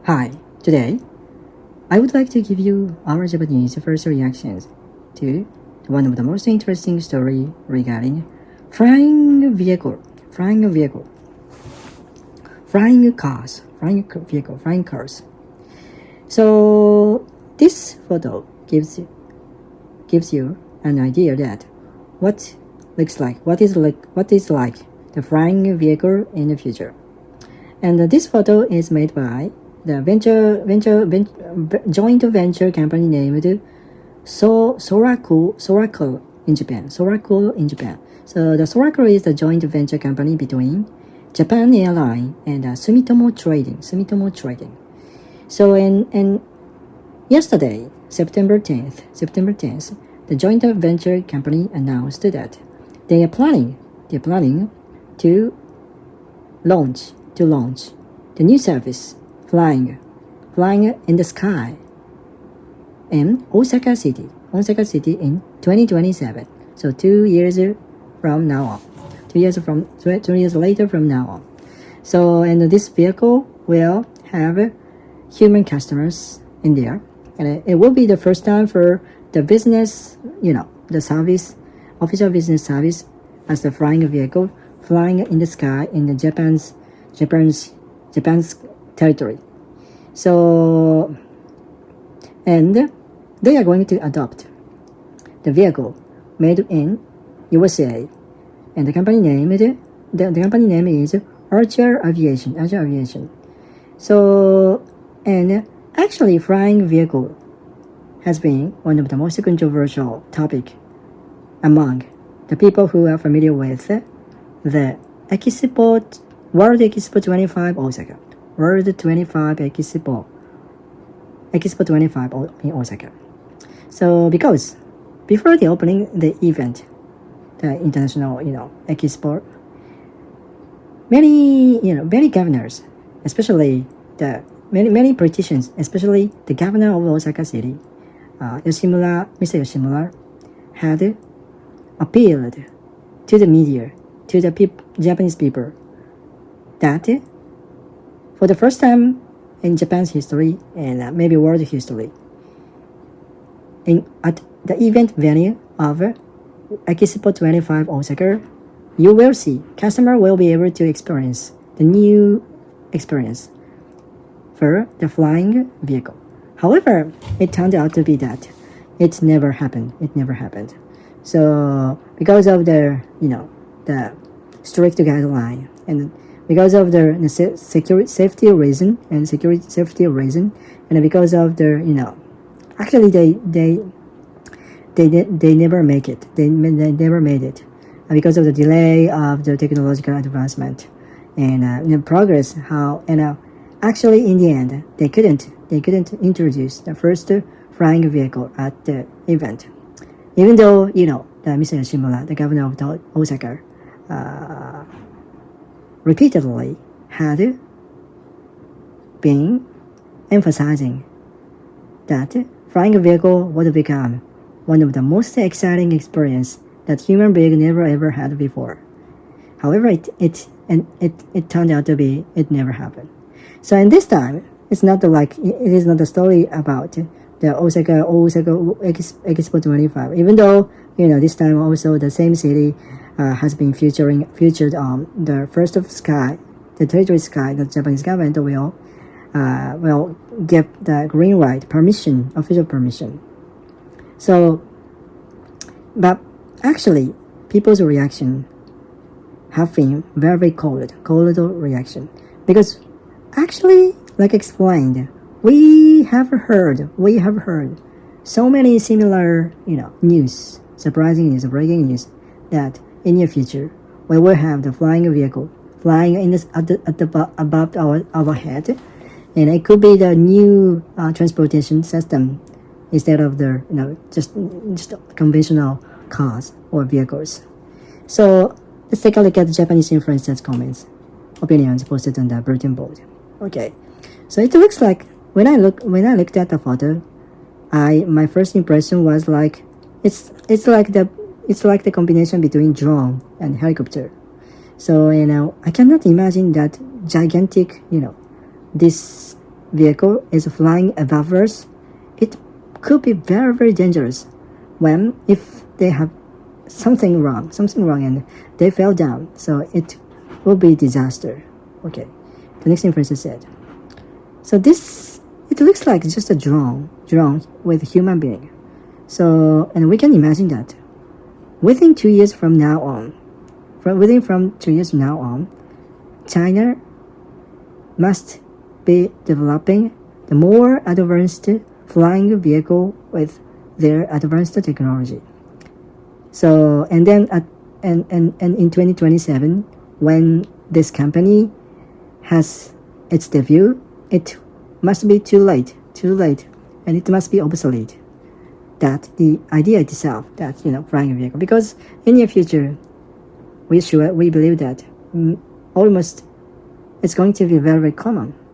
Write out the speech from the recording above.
Hi, today I would like to give you our Japanese first reactions to one of the most interesting story regarding flying vehicle, flying cars, flying cars. So this photo gives you an idea that what looks like, what is like the flying vehicle in the future. And this photo is made by the joint venture company named Soraco in Japan. Soraco in Japan. So the Soraco is the joint venture company between Japan Airline and Sumitomo Trading. So and yesterday, September 10th, the joint venture company announced that they are planning to launch the new service flying in the sky in Osaka City in 2027. So 2 years from now on. 2 years later from now on. So and this vehicle will have human customers in there, and it will be the first time for the business, the service, official business service as the flying vehicle flying in the sky in the Japan's territory. So, and they are going to adopt the vehicle made in USA, and the company name is Archer Aviation. So, and actually, flying vehicle has been one of the most controversial topic among the people who are familiar with the World Expo 25 Osaka. World 25 Expo 25 in Osaka. So because before the opening the event, the international Expo, many governors, especially the many politicians, especially the governor of Osaka City, Mr. Yoshimura, had appealed to the media, to the Japanese people, that for the first time in Japan's history and maybe world history, at the event venue of Expo 25 Osaka, you will see customer will be able to experience the new experience for the flying vehicle. However, it turned out to be that it never happened. So because of the strict guideline, and because of the safety reason, and because of the actually they never make it. They never made it because of the delay of the technological advancement and the progress. Actually in the end they couldn't introduce the first flying vehicle at the event, even though Mr. Yoshimura, the governor of Osaka, repeatedly had been emphasizing that flying vehicle would become one of the most exciting experience that human being never ever had before. However, it turned out to be it never happened. So in this time, it is not a story about the Osaka Expo 25. Even though this time also the same city has been featured on the first of sky, the territory sky. The Japanese government will give the green light official permission. So, but actually, people's reaction have been very cold reaction, because actually, like explained, we have heard so many similar news, surprising news, breaking news, that in the future we will have the flying vehicle flying above our head, and it could be the new transportation system instead of the just conventional cars or vehicles. So let's take a look at the Japanese influencers' comments, opinions posted on the bulletin board. Okay, so it looks like when I looked at the photo, my first impression was like it's like the combination between drone and helicopter. So I cannot imagine that gigantic this vehicle is flying above us, it could be very, very dangerous when if they have something wrong and they fell down. So it will be disaster. Okay, the next inference is said. So this, it looks like just a drone with human being. So, and we can imagine that within 2 years from now on, China must be developing the more advanced flying vehicle with their advanced technology. So, and then and in 2027, when this company has its debut, it must be too late, and it must be obsolete. That the idea itself, that flying a vehicle, because in the future, we believe that almost it's going to be very, very common.